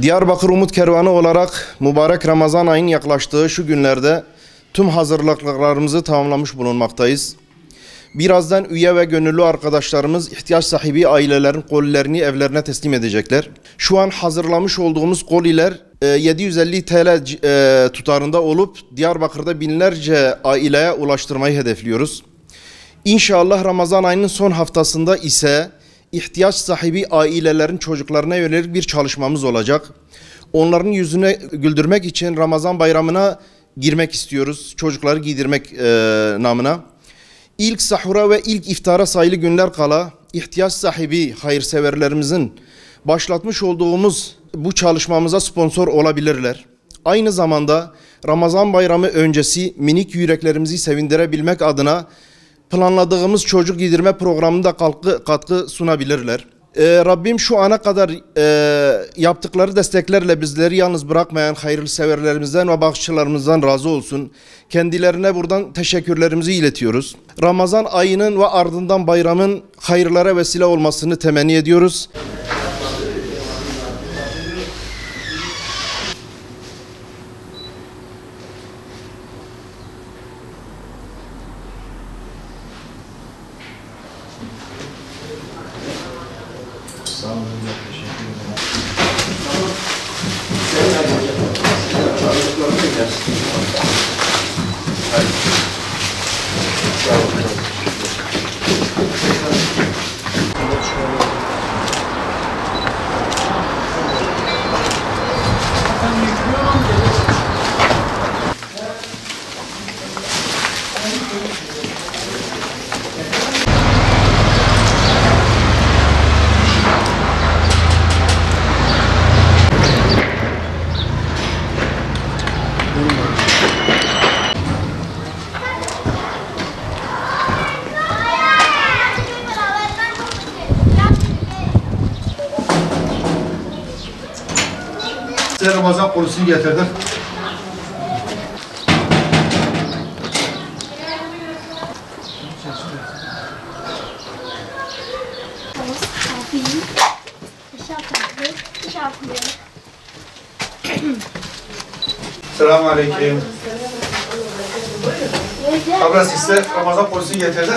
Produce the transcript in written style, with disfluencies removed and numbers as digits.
Diyarbakır Umut Kervanı olarak mübarek Ramazan ayının yaklaştığı şu günlerde tüm hazırlıklarımızı tamamlamış bulunmaktayız. Birazdan üye ve gönüllü arkadaşlarımız ihtiyaç sahibi ailelerin kolilerini evlerine teslim edecekler. Şu an hazırlamış olduğumuz koliler 750 TL tutarında olup Diyarbakır'da binlerce aileye ulaştırmayı hedefliyoruz. İnşallah Ramazan ayının son haftasında ise ihtiyaç sahibi ailelerin çocuklarına yönelik bir çalışmamız olacak. Onların yüzüne güldürmek için Ramazan bayramına girmek istiyoruz. Çocukları giydirmek namına. İlk sahura ve ilk iftara sayılı günler kala ihtiyaç sahibi hayırseverlerimizin başlatmış olduğumuz bu çalışmamıza sponsor olabilirler. Aynı zamanda Ramazan bayramı öncesi minik yüreklerimizi sevindirebilmek adına planladığımız çocuk giydirme programında katkı sunabilirler. Rabbim şu ana kadar yaptıkları desteklerle bizleri yalnız bırakmayan hayırseverlerimizden ve bağışçılarımızdan razı olsun. Kendilerine buradan teşekkürlerimizi iletiyoruz. Ramazan ayının ve ardından bayramın hayırlara vesile olmasını temenni ediyoruz. Sağ olun, teşekkür Size Ramazan kolusunu getirdik. Selamun Aleyküm. Abla size Ramazan kolusunu getirdik.